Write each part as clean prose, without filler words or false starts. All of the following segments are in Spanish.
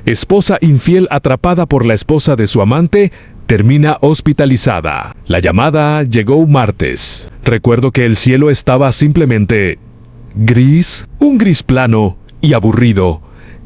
Esposa infiel atrapada por la esposa de su amante termina hospitalizada. La llamada llegó un martes. Recuerdo que el cielo estaba simplemente gris, un gris plano y aburrido,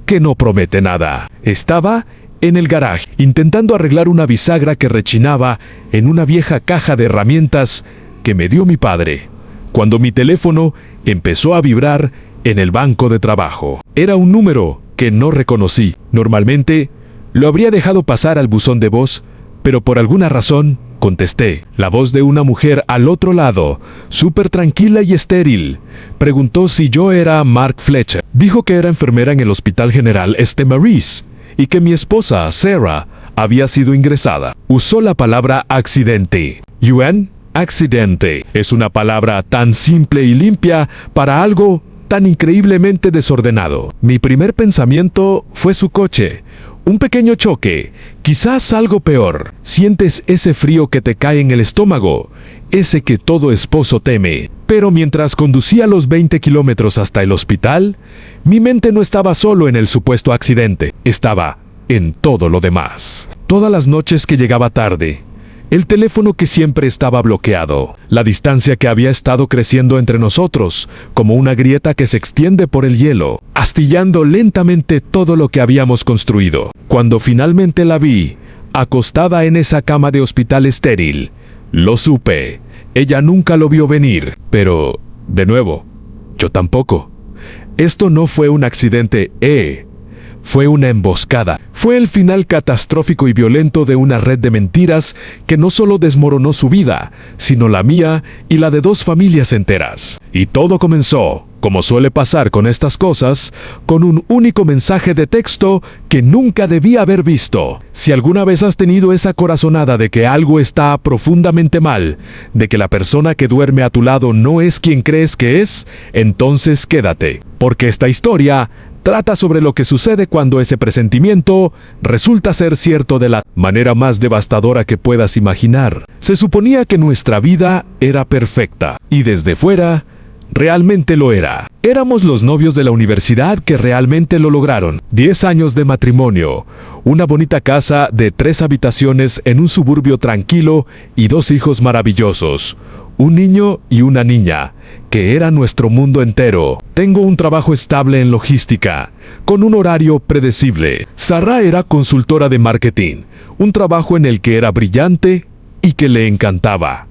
que no promete nada. Estaba en el garaje, intentando arreglar una bisagra que rechinaba en una vieja caja de herramientas que me dio mi padre, cuando mi teléfono empezó a vibrar en el banco de trabajo. Era un número que no reconocí. Normalmente lo habría dejado pasar al buzón de voz, pero por alguna razón contesté. La voz de una mujer al otro lado, súper tranquila y estéril, preguntó si yo era Mark Fletcher. Dijo que era enfermera en el Hospital General St. Mary's y que mi esposa, Sarah, había sido ingresada. Usó la palabra accidente. Yuan, accidente, es una palabra tan simple y limpia para algo tan increíblemente desordenado. Mi primer pensamiento fue su coche. Un pequeño choque, quizás algo peor. Sientes ese frío que te cae en el estómago, ese que todo esposo teme. Pero mientras conducía los 20 kilómetros hasta el hospital, mi mente no estaba solo en el supuesto accidente, estaba en todo lo demás. Todas las noches que llegaba tarde, el teléfono que siempre estaba bloqueado, la distancia que había estado creciendo entre nosotros, como una grieta que se extiende por el hielo, astillando lentamente todo lo que habíamos construido. Cuando finalmente la vi, acostada en esa cama de hospital estéril, lo supe. Ella nunca lo vio venir, pero, de nuevo, yo tampoco. Esto no fue un accidente, fue una emboscada. Fue el final catastrófico y violento de una red de mentiras que no solo desmoronó su vida, sino la mía y la de 2 familias enteras. Y todo comenzó, como suele pasar con estas cosas, con un único mensaje de texto que nunca debí haber visto. Si alguna vez has tenido esa corazonada de que algo está profundamente mal, de que la persona que duerme a tu lado no es quien crees que es, entonces quédate, porque esta historia trata sobre lo que sucede cuando ese presentimiento resulta ser cierto de la manera más devastadora que puedas imaginar. Se suponía que nuestra vida era perfecta, y desde fuera, realmente lo era. Éramos los novios de la universidad que realmente lo lograron. 10 años de matrimonio, una bonita casa de 3 habitaciones en un suburbio tranquilo y 2 hijos maravillosos. Un niño y una niña, que era nuestro mundo entero. Tengo un trabajo estable en logística, con un horario predecible. Sarah era consultora de marketing, un trabajo en el que era brillante y que le encantaba.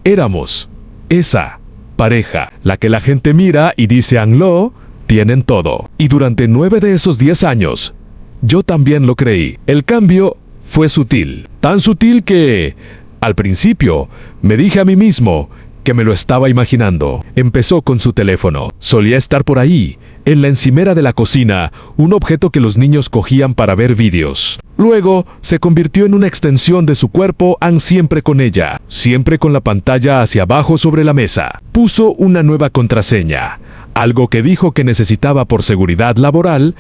Éramos esa pareja, la que la gente mira y dice ANLO, tienen todo. Y durante 9 de esos 10 años, yo también lo creí. El cambio fue sutil, tan sutil que al principio, me dije a mí mismo que me lo estaba imaginando. Empezó con su teléfono. Solía estar por ahí, en la encimera de la cocina, un objeto que los niños cogían para ver vídeos. Luego, se convirtió en una extensión de su cuerpo, siempre con ella, siempre con la pantalla hacia abajo sobre la mesa. Puso una nueva contraseña, algo que dijo que necesitaba por seguridad laboral.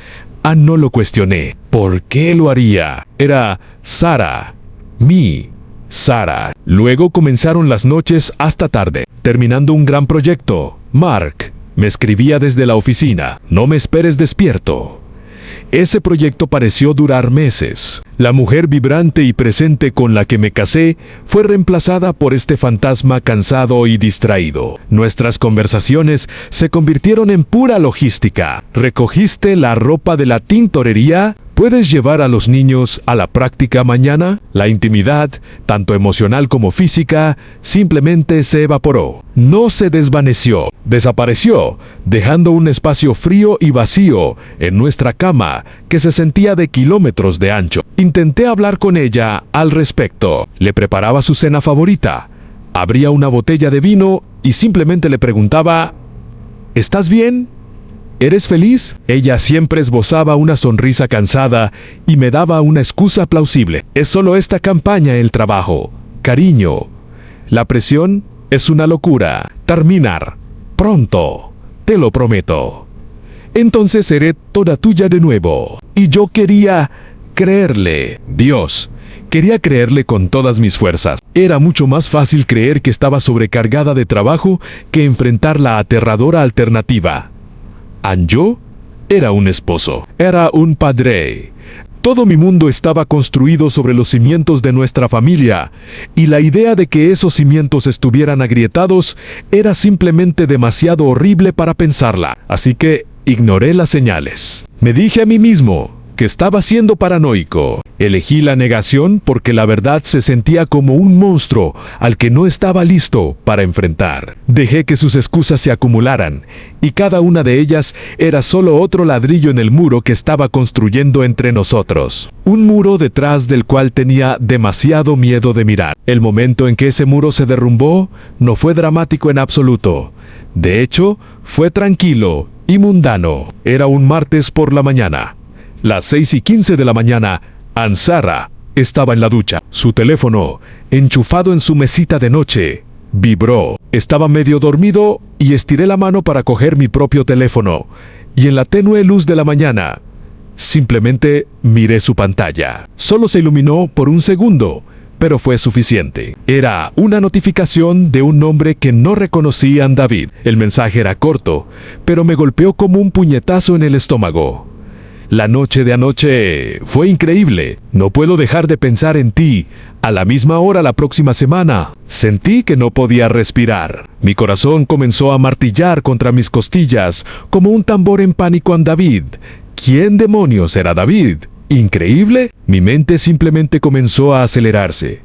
No lo cuestioné. ¿Por qué lo haría? Era Sarah, Sarah. Luego comenzaron las noches hasta tarde, terminando un gran proyecto. Mark me escribía desde la oficina: no me esperes despierto. Ese proyecto pareció durar meses. La mujer vibrante y presente con la que me casé fue reemplazada por este fantasma cansado y distraído. Nuestras conversaciones se convirtieron en pura logística. ¿Recogiste la ropa de la tintorería? ¿Puedes llevar a los niños a la práctica mañana? La intimidad, tanto emocional como física, simplemente se evaporó. No se desvaneció, desapareció, dejando un espacio frío y vacío en nuestra cama que se sentía de kilómetros de ancho. Intenté hablar con ella al respecto. Le preparaba su cena favorita, abría una botella de vino y simplemente le preguntaba: ¿estás bien? ¿Eres feliz? Ella siempre esbozaba una sonrisa cansada y me daba una excusa plausible. Es solo esta campaña el trabajo. Cariño, la presión es una locura. Terminar pronto, te lo prometo. Entonces seré toda tuya de nuevo. Y yo quería creerle. Dios, quería creerle con todas mis fuerzas. Era mucho más fácil creer que estaba sobrecargada de trabajo que enfrentar la aterradora alternativa. Yo era un esposo, era un padre, Todo mi mundo estaba construido sobre los cimientos de nuestra familia, y la idea de que esos cimientos estuvieran agrietados era simplemente demasiado horrible para pensarla. Así que ignoré las señales. Me dije a mí mismo que estaba siendo paranoico. Elegí la negación porque la verdad se sentía como un monstruo al que no estaba listo para enfrentar. Dejé que sus excusas se acumularan, y cada una de ellas era solo otro ladrillo en el muro que estaba construyendo entre nosotros. Un muro detrás del cual tenía demasiado miedo de mirar. El momento en que ese muro se derrumbó no fue dramático en absoluto. De hecho, fue tranquilo y mundano. Era un martes por la mañana. Las 6:15 de la mañana, Ansara estaba en la ducha. Su teléfono, enchufado en su mesita de noche, vibró. Estaba medio dormido y estiré la mano para coger mi propio teléfono. Y en la tenue luz de la mañana, simplemente miré su pantalla. Solo se iluminó por un segundo, pero fue suficiente. Era una notificación de un nombre que no reconocí en David. El mensaje era corto, pero me golpeó como un puñetazo en el estómago. La noche de anoche fue increíble. No puedo dejar de pensar en ti. A la misma hora la próxima semana. Sentí que no podía respirar. Mi corazón comenzó a martillar contra mis costillas como un tambor en pánico en David. ¿Quién demonios era David? ¿Increíble? Mi mente simplemente comenzó a acelerarse.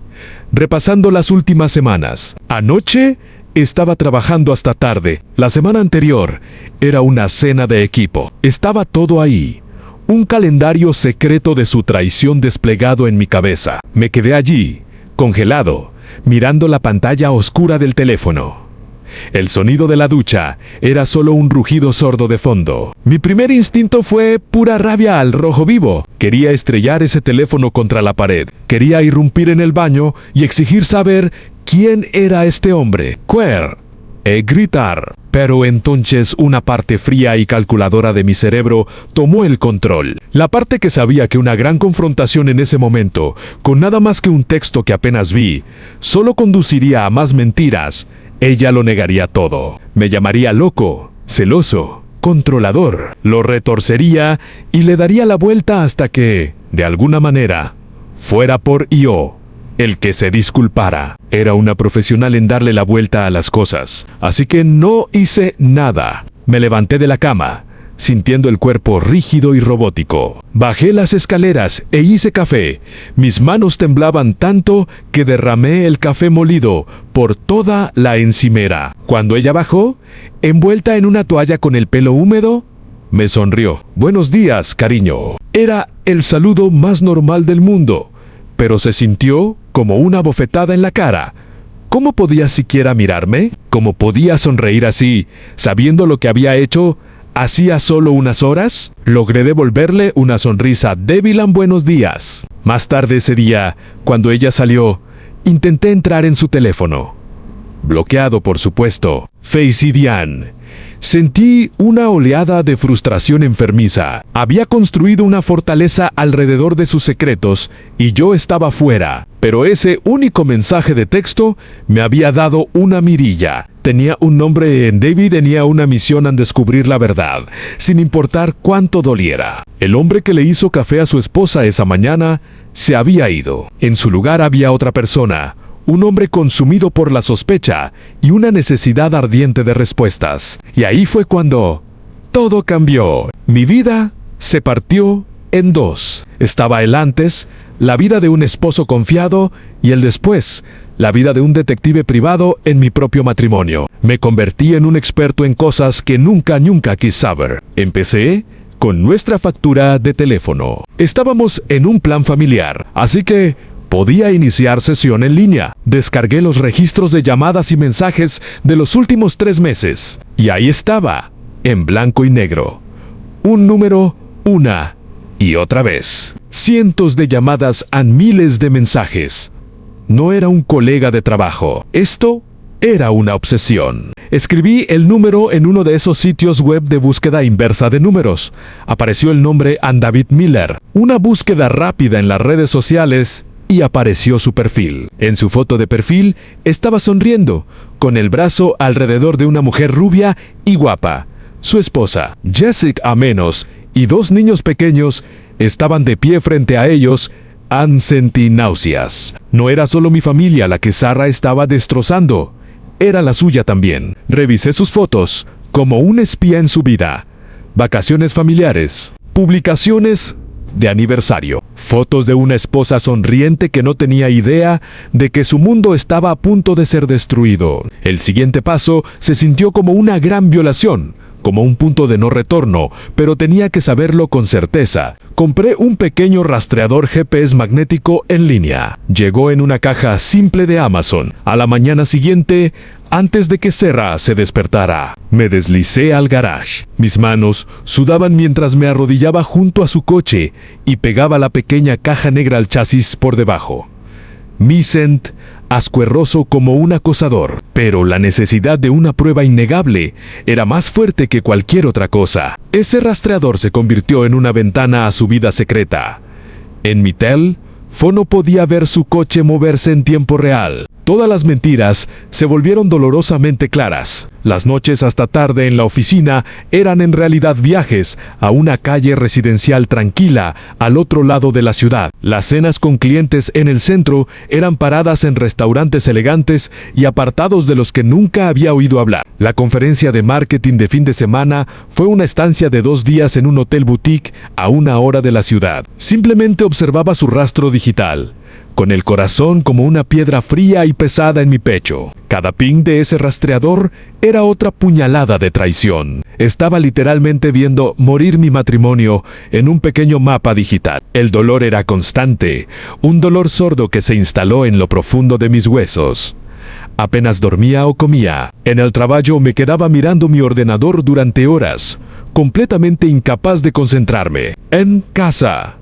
Repasando las últimas semanas. Anoche estaba trabajando hasta tarde. La semana anterior era una cena de equipo. Estaba todo ahí. Un calendario secreto de su traición desplegado en mi cabeza. Me quedé allí, congelado, mirando la pantalla oscura del teléfono. El sonido de la ducha era solo un rugido sordo de fondo. Mi primer instinto fue pura rabia al rojo vivo. Quería estrellar ese teléfono contra la pared. Quería irrumpir en el baño y exigir saber quién era este hombre. Gritar. Pero entonces una parte fría y calculadora de mi cerebro tomó el control. La parte que sabía que una gran confrontación en ese momento, con nada más que un texto que apenas vi, solo conduciría a más mentiras. Ella lo negaría todo. Me llamaría loco, celoso, controlador. Lo retorcería y le daría la vuelta hasta que, de alguna manera, fuera por yo el que se disculpara. Era una profesional en darle la vuelta a las cosas, así que no hice nada. Me levanté de la cama, sintiendo el cuerpo rígido y robótico. Bajé las escaleras e hice café. Mis manos temblaban tanto que derramé el café molido por toda la encimera. Cuando ella bajó, envuelta en una toalla con el pelo húmedo, me sonrió. «Buenos días, cariño». Era el saludo más normal del mundo, pero se sintió como una bofetada en la cara. ¿Cómo podía siquiera mirarme? ¿Cómo podía sonreír así, sabiendo lo que había hecho hacía solo unas horas? Logré devolverle una sonrisa débil en buenos días. Más tarde ese día, cuando ella salió, intenté entrar en su teléfono. Bloqueado, por supuesto. Facidian. Sentí una oleada de frustración enfermiza. Había construido una fortaleza alrededor de sus secretos y yo estaba fuera. Pero ese único mensaje de texto me había dado una mirilla. Tenía un nombre en David, tenía una misión en descubrir la verdad, sin importar cuánto doliera. El hombre que le hizo café a su esposa esa mañana se había ido. En su lugar había otra persona. Un hombre consumido por la sospecha y una necesidad ardiente de respuestas. Y ahí fue cuando todo cambió. Mi vida se partió en dos. Estaba el antes, la vida de un esposo confiado, y el después, la vida de un detective privado en mi propio matrimonio. Me convertí en un experto en cosas que nunca quise saber. Empecé con nuestra factura de teléfono. Estábamos en un plan familiar, así que podía iniciar sesión en línea. Descargué los registros de llamadas y mensajes de los últimos 3 meses. Y ahí estaba, en blanco y negro. Un número, una y otra vez. Cientos de llamadas a miles de mensajes. No era un colega de trabajo. Esto era una obsesión. Escribí el número en uno de esos sitios web de búsqueda inversa de números. Apareció el nombre David Miller. Una búsqueda rápida en las redes sociales y apareció su perfil. En su foto de perfil estaba sonriendo, con el brazo alrededor de una mujer rubia y guapa. Su esposa, Jessica Amenos, y 2 niños pequeños estaban de pie frente a ellos. Sentí náuseas. No era solo mi familia la que Sarah estaba destrozando, era la suya también. Revisé sus fotos, como un espía en su vida. Vacaciones familiares, publicaciones de aniversario, fotos de una esposa sonriente que no tenía idea de que su mundo estaba a punto de ser destruido. El siguiente paso se sintió como una gran violación, como un punto de no retorno, pero tenía que saberlo con certeza. Compré un pequeño rastreador GPS magnético en línea. Llegó en una caja simple de Amazon. A la mañana siguiente, antes de que Sarah se despertara, me deslicé al garage. Mis manos sudaban mientras me arrodillaba junto a su coche y pegaba la pequeña caja negra al chasis por debajo. Mi scent, asqueroso como un acosador, pero la necesidad de una prueba innegable era más fuerte que cualquier otra cosa. Ese rastreador se convirtió en una ventana a su vida secreta. En mi teléfono podía ver su coche moverse en tiempo real. Todas las mentiras se volvieron dolorosamente claras. Las noches hasta tarde en la oficina eran en realidad viajes a una calle residencial tranquila al otro lado de la ciudad. Las cenas con clientes en el centro eran paradas en restaurantes elegantes y apartados de los que nunca había oído hablar. La conferencia de marketing de fin de semana fue una estancia de 2 días en un hotel boutique a 1 hora de la ciudad. Simplemente observaba su rastro digital, con el corazón como una piedra fría y pesada en mi pecho. Cada ping de ese rastreador era otra puñalada de traición. Estaba literalmente viendo morir mi matrimonio en un pequeño mapa digital. El dolor era constante, un dolor sordo que se instaló en lo profundo de mis huesos. Apenas dormía o comía. En el trabajo me quedaba mirando mi ordenador durante horas, completamente incapaz de concentrarme. En casa,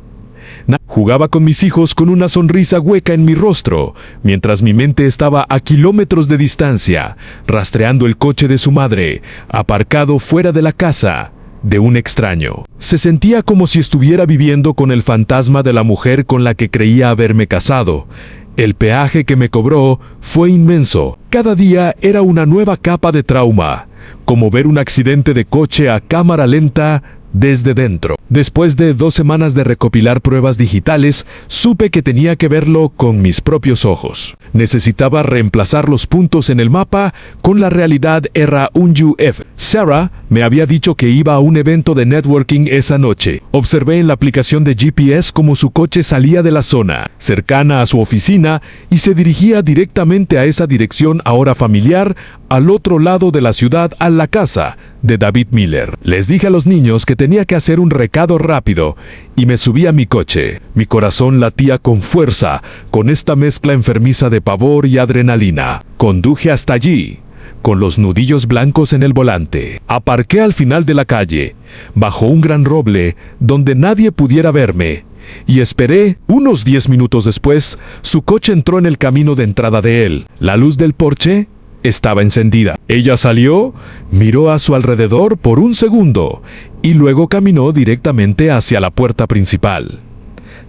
jugaba con mis hijos con una sonrisa hueca en mi rostro, mientras mi mente estaba a kilómetros de distancia, rastreando el coche de su madre, aparcado fuera de la casa de un extraño. Se sentía como si estuviera viviendo con el fantasma de la mujer con la que creía haberme casado. El peaje que me cobró fue inmenso. Cada día era una nueva capa de trauma, como ver un accidente de coche a cámara lenta desde dentro. Después de 2 semanas de recopilar pruebas digitales, supe que tenía que verlo con mis propios ojos. Necesitaba reemplazar los puntos en el mapa con la realidad. Era un UF. Sarah me había dicho que iba a un evento de networking esa noche. Observé en la aplicación de GPS cómo su coche salía de la zona cercana a su oficina y se dirigía directamente a esa dirección ahora familiar, al otro lado de la ciudad, a la casa de David Miller. Les dije a los niños que tenía que hacer un recado rápido y me subí a mi coche. Mi corazón latía con fuerza, con esta mezcla enfermiza de pavor y adrenalina. Conduje hasta allí, con los nudillos blancos en el volante. Aparqué al final de la calle, bajo un gran roble donde nadie pudiera verme, y esperé. Unos 10 minutos después, su coche entró en el camino de entrada de él. La luz del porche estaba encendida. Ella salió, miró a su alrededor por un segundo y luego caminó directamente hacia la puerta principal.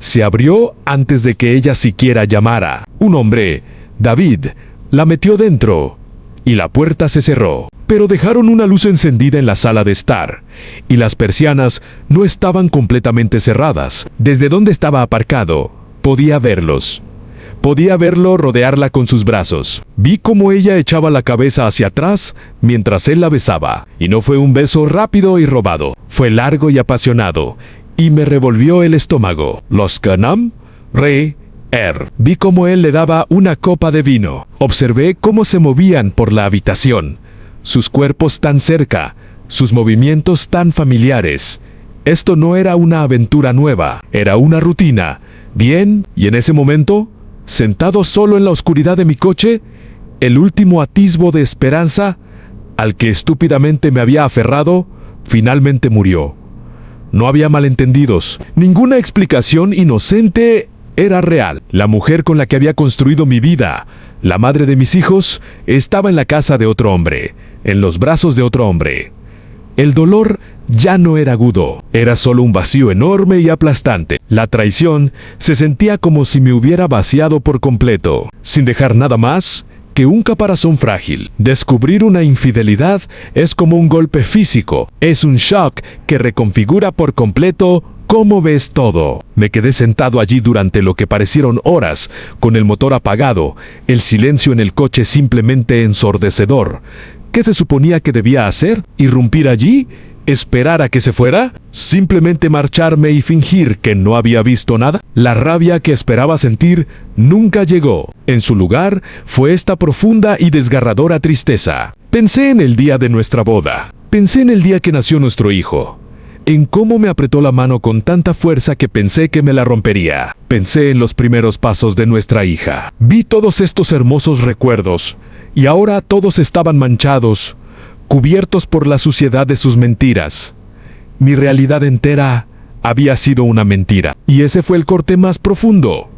Se abrió antes de que ella siquiera llamara. Un hombre, David, la metió dentro y la puerta se cerró. Pero dejaron una luz encendida en la sala de estar y las persianas no estaban completamente cerradas. Desde donde estaba aparcado, podía verlos. Podía verlo rodearla con sus brazos. Vi cómo ella echaba la cabeza hacia atrás mientras él la besaba. Y no fue un beso rápido y robado. Fue largo y apasionado. Y me revolvió el estómago. Los Canam, Re, Vi cómo él le daba una copa de vino. Observé cómo se movían por la habitación. Sus cuerpos tan cerca. Sus movimientos tan familiares. Esto no era una aventura nueva. Era una rutina. Bien, y en ese momento, sentado solo en la oscuridad de mi coche, el último atisbo de esperanza al que estúpidamente me había aferrado, finalmente murió. No había malentendidos. Ninguna explicación inocente era real. La mujer con la que había construido mi vida, la madre de mis hijos, estaba en la casa de otro hombre, en los brazos de otro hombre. El dolor ya no era agudo, era solo un vacío enorme y aplastante. La traición se sentía como si me hubiera vaciado por completo, sin dejar nada más que un caparazón frágil. Descubrir una infidelidad es como un golpe físico, es un shock que reconfigura por completo ¿Cómo ves todo? Me quedé sentado allí durante lo que parecieron horas, con el motor apagado, el silencio en el coche simplemente ensordecedor. ¿Qué se suponía que debía hacer? ¿Irrumpir allí? ¿Esperar a que se fuera? ¿Simplemente marcharme y fingir que no había visto nada? La rabia que esperaba sentir nunca llegó. En su lugar fue esta profunda y desgarradora tristeza. Pensé en el día de nuestra boda. Pensé en el día que nació nuestro hijo. En cómo me apretó la mano con tanta fuerza que pensé que me la rompería. Pensé en los primeros pasos de nuestra hija. Vi todos estos hermosos recuerdos, y ahora todos estaban manchados, cubiertos por la suciedad de sus mentiras. Mi realidad entera había sido una mentira, y ese fue el corte más profundo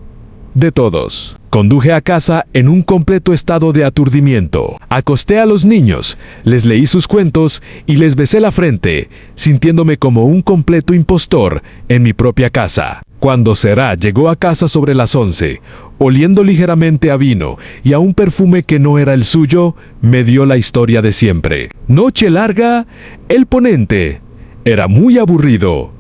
de todos. Conduje a casa en un completo estado de aturdimiento. Acosté a los niños, les leí sus cuentos y les besé la frente, sintiéndome como un completo impostor en mi propia casa. Cuando Será llegó a casa sobre las 11, oliendo ligeramente a vino y a un perfume que no era el suyo, me dio la historia de siempre. Noche larga, el ponente era muy aburrido.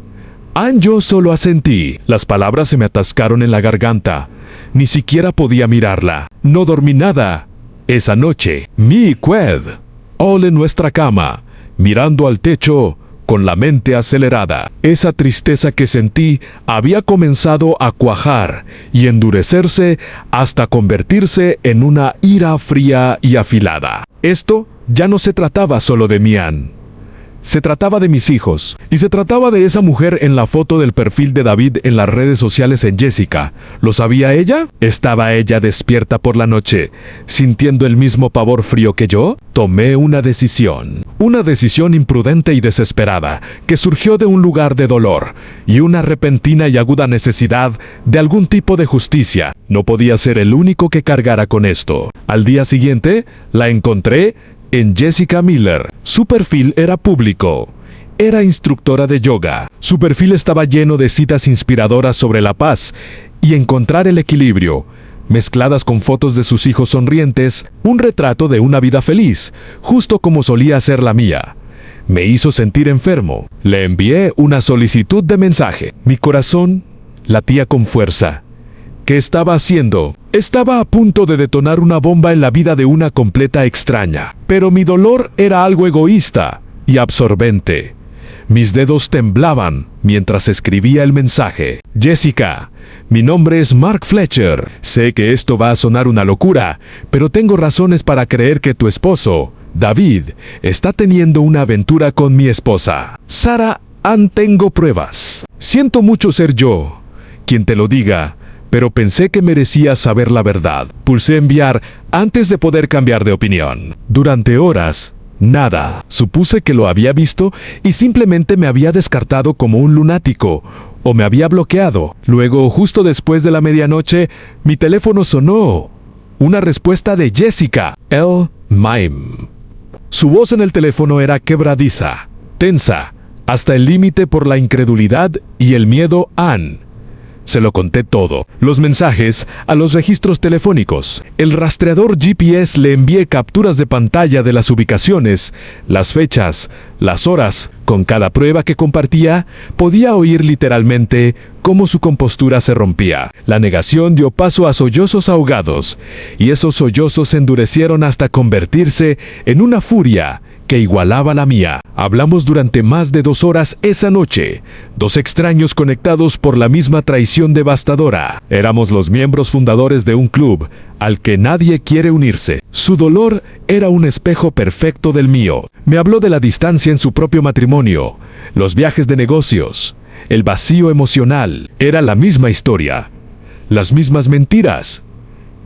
Yo solo asentí. Las palabras se me atascaron en la garganta. Ni siquiera podía mirarla. No dormí nada esa noche. Mi qued. En nuestra cama, mirando al techo, con la mente acelerada. Esa tristeza que sentí había comenzado a cuajar y endurecerse hasta convertirse en una ira fría y afilada. Esto ya no se trataba solo de Mian. Se trataba de mis hijos, y se trataba de esa mujer en la foto del perfil de David en las redes sociales en Jessica. ¿Lo sabía ella? ¿Estaba ella despierta por la noche, sintiendo el mismo pavor frío que yo? Tomé una decisión imprudente y desesperada, que surgió de un lugar de dolor, y una repentina y aguda necesidad de algún tipo de justicia. No podía ser el único que cargara con esto. Al día siguiente, la encontré en Jessica Miller. Su perfil era público. Era instructora de yoga. Su perfil estaba lleno de citas inspiradoras sobre la paz y encontrar el equilibrio, mezcladas con fotos de sus hijos sonrientes, un retrato de una vida feliz, justo como solía ser la mía. Me hizo sentir enfermo. Le envié una solicitud de mensaje. Mi corazón latía con fuerza. ¿Qué estaba haciendo? Estaba a punto de detonar una bomba en la vida de una completa extraña. Pero mi dolor era algo egoísta y absorbente. Mis dedos temblaban mientras escribía el mensaje. Jessica, mi nombre es Mark Fletcher. Sé que esto va a sonar una locura, pero tengo razones para creer que tu esposo, David, está teniendo una aventura con mi esposa, Sarah Ann. Tengo pruebas. Siento mucho ser yo quien te lo diga, pero pensé que merecía saber la verdad. Pulsé enviar antes de poder cambiar de opinión. Durante horas, nada. Supuse que lo había visto y simplemente me había descartado como un lunático, o me había bloqueado. Luego, justo después de la medianoche, mi teléfono sonó. Una respuesta de Jessica, el Mime. Su voz en el teléfono era quebradiza, tensa, hasta el límite por la incredulidad y el miedo. Ann. Se lo conté todo. Los mensajes a los registros telefónicos. El rastreador GPS le envié capturas de pantalla de las ubicaciones, las fechas, las horas. Con cada prueba que compartía, podía oír literalmente cómo su compostura se rompía. La negación dio paso a sollozos ahogados, y esos sollozos se endurecieron hasta convertirse en una furia que igualaba la mía. Hablamos durante más de 2 horas esa noche, 2 extraños conectados por la misma traición devastadora. Éramos los miembros fundadores de un club al que nadie quiere unirse. Su dolor era un espejo perfecto del mío. Me habló de la distancia en su propio matrimonio, los viajes de negocios, el vacío emocional. Era la misma historia, las mismas mentiras.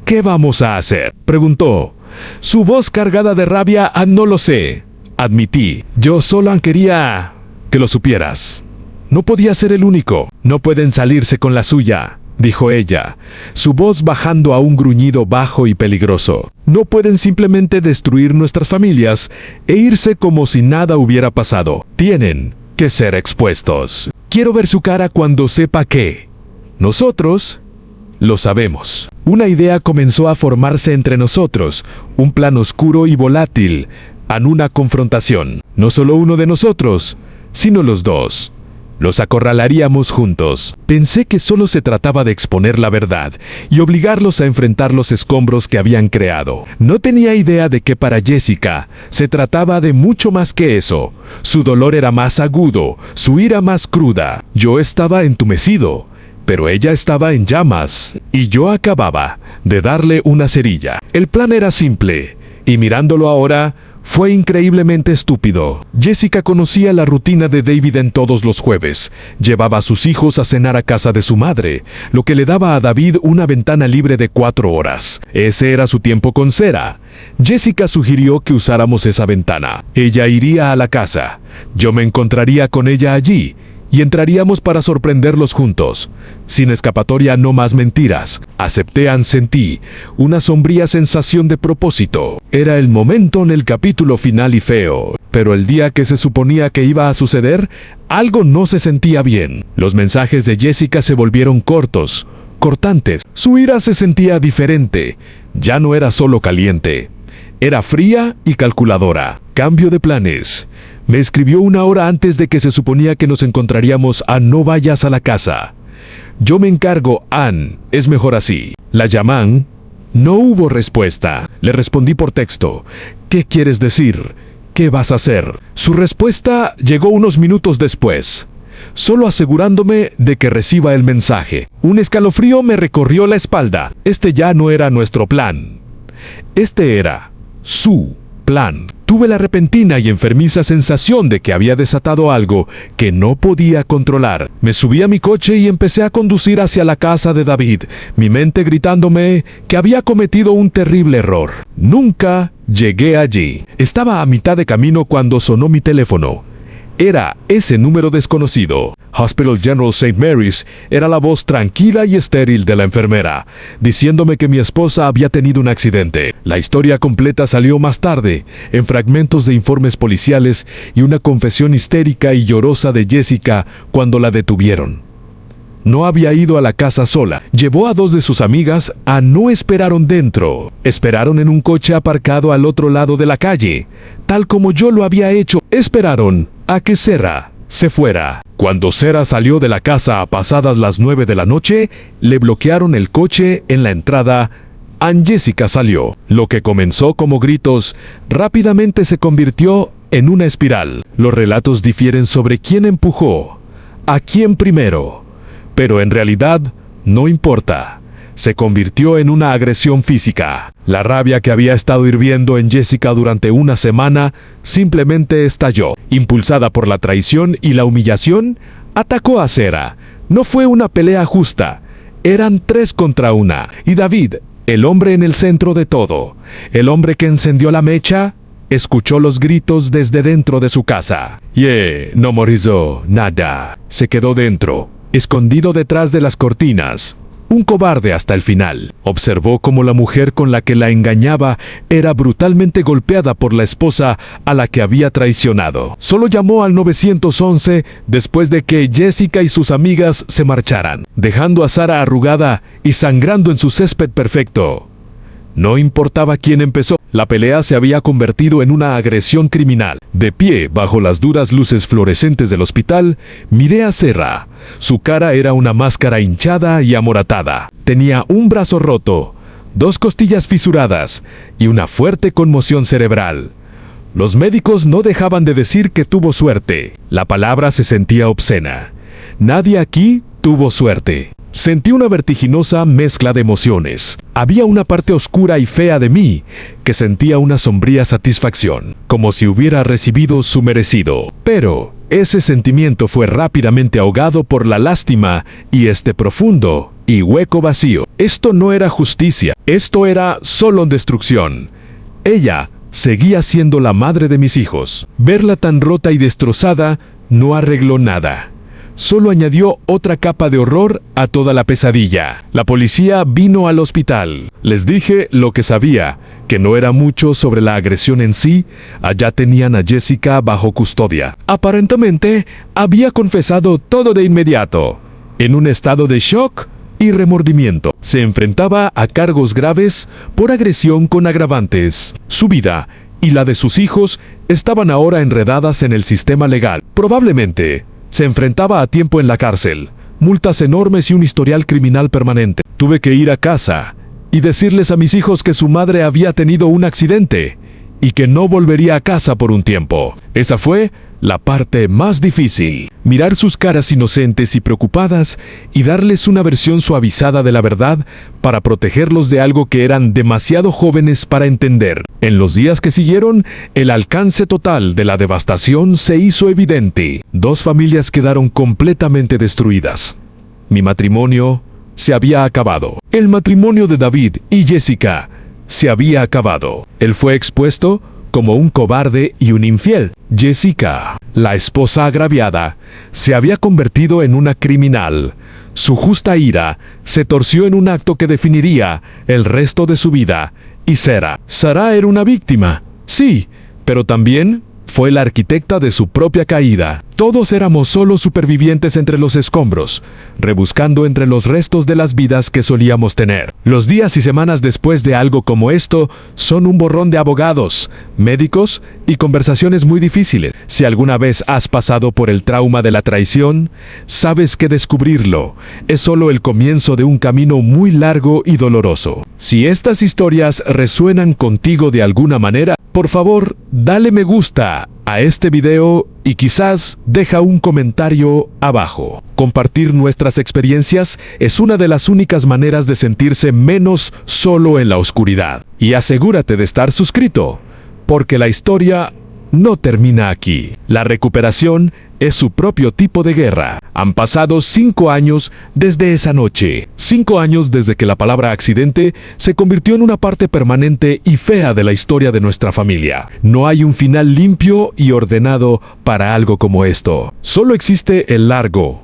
¿Qué vamos a hacer?, preguntó. Su voz cargada de rabia. No lo sé, admití. Yo solo quería que lo supieras. No podía ser el único. No pueden salirse con la suya, dijo ella, su voz bajando a un gruñido bajo y peligroso. No pueden simplemente destruir nuestras familias e irse como si nada hubiera pasado. Tienen que ser expuestos. Quiero ver su cara cuando sepa que nosotros lo sabemos. Una idea comenzó a formarse entre nosotros, un plan oscuro y volátil, en una confrontación. No solo uno de nosotros, sino los dos. Los acorralaríamos juntos. Pensé que solo se trataba de exponer la verdad y obligarlos a enfrentar los escombros que habían creado. No tenía idea de que para Jessica se trataba de mucho más que eso. Su dolor era más agudo, su ira más cruda. Yo estaba entumecido, pero ella estaba en llamas, y yo acababa de darle una cerilla. El plan era simple, y mirándolo ahora, fue increíblemente estúpido. Jessica conocía la rutina de David en todos los jueves. Llevaba a sus hijos a cenar a casa de su madre, lo que le daba a David una ventana libre de 4 horas. Ese era su tiempo con Sarah. Jessica sugirió que usáramos esa ventana. Ella iría a la casa. Yo me encontraría con ella allí, y entraríamos para sorprenderlos juntos. Sin escapatoria, no más mentiras. Acepté, sentí una sombría sensación de propósito. Era el momento en el capítulo final y feo. Pero el día que se suponía que iba a suceder, algo no se sentía bien. Los mensajes de Jessica se volvieron cortos, cortantes. Su ira se sentía diferente. Ya no era solo caliente. Era fría y calculadora. Cambio de planes. Me escribió 1 hora antes de que se suponía que nos encontraríamos a "No vayas a la casa. Yo me encargo, Ann. Es mejor así". La llamé. No hubo respuesta. Le respondí por texto. ¿Qué quieres decir? ¿Qué vas a hacer? Su respuesta llegó unos minutos después, solo asegurándome de que reciba el mensaje. Un escalofrío me recorrió la espalda. Este ya no era nuestro plan. Este era su plan. Tuve la repentina y enfermiza sensación de que había desatado algo que no podía controlar. Me subí a mi coche y empecé a conducir hacia la casa de David, mi mente gritándome que había cometido un terrible error. Nunca llegué allí. Estaba a mitad de camino cuando sonó mi teléfono. Era ese número desconocido. Hospital General St. Mary's era la voz tranquila y estéril de la enfermera, diciéndome que mi esposa había tenido un accidente. La historia completa salió más tarde, en fragmentos de informes policiales y una confesión histérica y llorosa de Jessica cuando la detuvieron. No había ido a la casa sola. Llevó a 2 de sus amigas no esperaron dentro. Esperaron en un coche aparcado al otro lado de la calle, tal como yo lo había hecho. Esperaron a que Sarah se fuera. Cuando Sarah salió de la casa a pasadas las 9 de la noche, le bloquearon el coche en la entrada. Jessica salió. Lo que comenzó como gritos, rápidamente se convirtió en una espiral. Los relatos difieren sobre quién empujó, a quién primero. Pero en realidad, no importa. Se convirtió en una agresión física. La rabia que había estado hirviendo en Jessica durante una semana simplemente estalló. Impulsada por la traición y la humillación, atacó a Sarah. No fue una pelea justa. Eran 3 contra 1. Y David, el hombre en el centro de todo, el hombre que encendió la mecha, escuchó los gritos desde dentro de su casa. No morizó nada. Se quedó dentro, escondido detrás de las cortinas. Un cobarde hasta el final. Observó cómo la mujer con la que la engañaba era brutalmente golpeada por la esposa a la que había traicionado. Solo llamó al 911 después de que Jessica y sus amigas se marcharan, dejando a Sarah arrugada y sangrando en su césped perfecto. No importaba quién empezó, la pelea se había convertido en una agresión criminal. De pie, bajo las duras luces fluorescentes del hospital, miré a Sarah. Su cara era una máscara hinchada y amoratada. Tenía un brazo roto, 2 costillas fisuradas y una fuerte conmoción cerebral. Los médicos no dejaban de decir que tuvo suerte. La palabra se sentía obscena. Nadie aquí tuvo suerte. Sentí una vertiginosa mezcla de emociones. Había una parte oscura y fea de mí que sentía una sombría satisfacción, como si hubiera recibido su merecido. Pero ese sentimiento fue rápidamente ahogado por la lástima y este profundo y hueco vacío. Esto no era justicia, esto era solo destrucción. Ella seguía siendo la madre de mis hijos. Verla tan rota y destrozada no arregló nada. Solo añadió otra capa de horror a toda la pesadilla. La policía vino al hospital. Les dije lo que sabía, que no era mucho sobre la agresión en sí. Allá tenían a Jessica bajo custodia. Aparentemente, había confesado todo de inmediato. En un estado de shock y remordimiento, se enfrentaba a cargos graves por agresión con agravantes. Su vida y la de sus hijos estaban ahora enredadas en el sistema legal. Probablemente Se enfrentaba a tiempo en la cárcel, multas enormes y un historial criminal permanente. Tuve que ir a casa y decirles a mis hijos que su madre había tenido un accidente y que no volvería a casa por un tiempo. Esa fue la parte más difícil. Mirar sus caras inocentes y preocupadas y darles una versión suavizada de la verdad para protegerlos de algo que eran demasiado jóvenes para entender. En los días que siguieron, el alcance total de la devastación se hizo evidente. 2 familias quedaron completamente destruidas. Mi matrimonio se había acabado. El matrimonio de David y Jessica se había acabado. Él fue expuesto como un cobarde y un infiel. Jessica, la esposa agraviada, se había convertido en una criminal. Su justa ira se torció en un acto que definiría el resto de su vida. Y Sarah era una víctima, sí, pero también fue la arquitecta de su propia caída. Todos éramos solo supervivientes entre los escombros, rebuscando entre los restos de las vidas que solíamos tener. Los días y semanas después de algo como esto son un borrón de abogados, médicos y conversaciones muy difíciles. Si alguna vez has pasado por el trauma de la traición, sabes que descubrirlo es solo el comienzo de un camino muy largo y doloroso. Si estas historias resuenan contigo de alguna manera, por favor, dale me gusta a este video y quizás deja un comentario abajo. Compartir nuestras experiencias es una de las únicas maneras de sentirse menos solo en la oscuridad. Y asegúrate de estar suscrito, porque la historia no termina aquí. La recuperación es su propio tipo de guerra. Han pasado 5 años desde esa noche. 5 años desde que la palabra accidente se convirtió en una parte permanente y fea de la historia de nuestra familia. No hay un final limpio y ordenado para algo como esto. Solo existe el largo,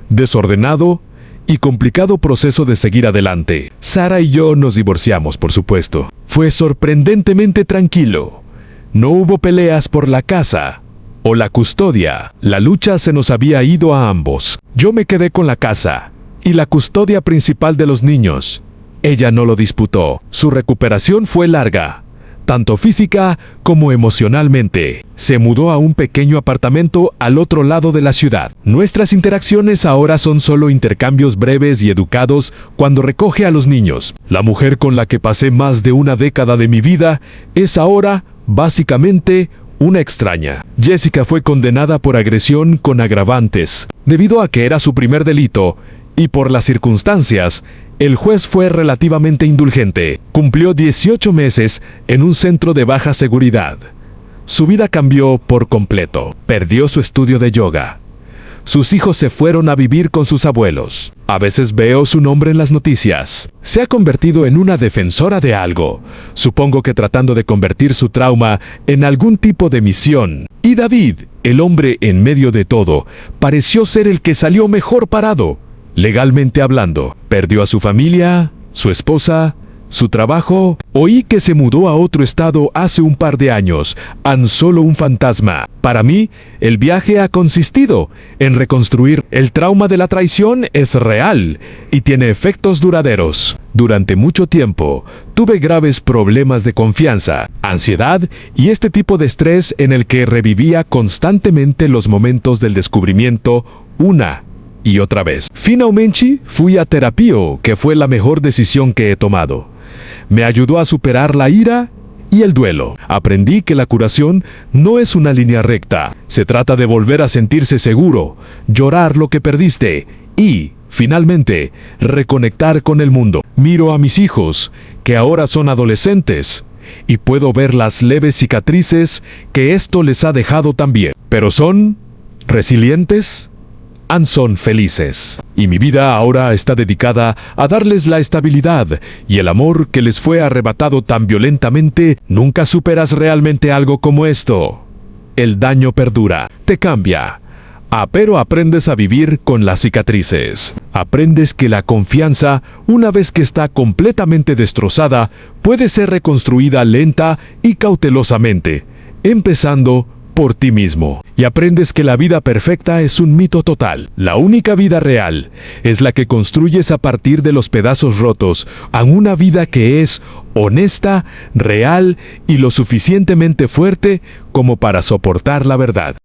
desordenado y complicado proceso de seguir adelante. Sarah y yo nos divorciamos, por supuesto. Fue sorprendentemente tranquilo. No hubo peleas por la casa o la custodia. La lucha se nos había ido a ambos. Yo me quedé con la casa y la custodia principal de los niños. Ella no lo disputó. Su recuperación fue larga, tanto física como emocionalmente. Se mudó a un pequeño apartamento al otro lado de la ciudad. Nuestras interacciones ahora son solo intercambios breves y educados cuando recoge a los niños. La mujer con la que pasé más de una década de mi vida es ahora básicamente una extraña. Jessica fue condenada por agresión con agravantes. Debido a que era su primer delito y por las circunstancias, el juez fue relativamente indulgente. Cumplió 18 meses en un centro de baja seguridad. Su vida cambió por completo. Perdió su estudio de yoga. Sus hijos se fueron a vivir con sus abuelos. A veces veo su nombre en las noticias. Se ha convertido en una defensora de algo. Supongo que tratando de convertir su trauma en algún tipo de misión. Y David, el hombre en medio de todo, pareció ser el que salió mejor parado, legalmente hablando. Perdió a su familia, su esposa, su trabajo. Oí que se mudó a otro estado hace un par de años, tan solo un fantasma. Para mí, el viaje ha consistido en reconstruir. El trauma de la traición es real y tiene efectos duraderos. Durante mucho tiempo, tuve graves problemas de confianza, ansiedad y este tipo de estrés en el que revivía constantemente los momentos del descubrimiento una y otra vez. Finalmente, fui a terapia, que fue la mejor decisión que he tomado. Me ayudó a superar la ira y el duelo. Aprendí que la curación no es una línea recta. Se trata de volver a sentirse seguro, llorar lo que perdiste y, finalmente, reconectar con el mundo. Miro a mis hijos, que ahora son adolescentes, y puedo ver las leves cicatrices que esto les ha dejado también. Pero son resilientes, son felices. Y mi vida ahora está dedicada a darles la estabilidad y el amor que les fue arrebatado tan violentamente. Nunca superas realmente algo como esto. El daño perdura, te cambia. Pero aprendes a vivir con las cicatrices. Aprendes que la confianza, una vez que está completamente destrozada, puede ser reconstruida lenta y cautelosamente, empezando por ti mismo. Y aprendes que la vida perfecta es un mito total. La única vida real es la que construyes a partir de los pedazos rotos a una vida que es honesta, real y lo suficientemente fuerte como para soportar la verdad.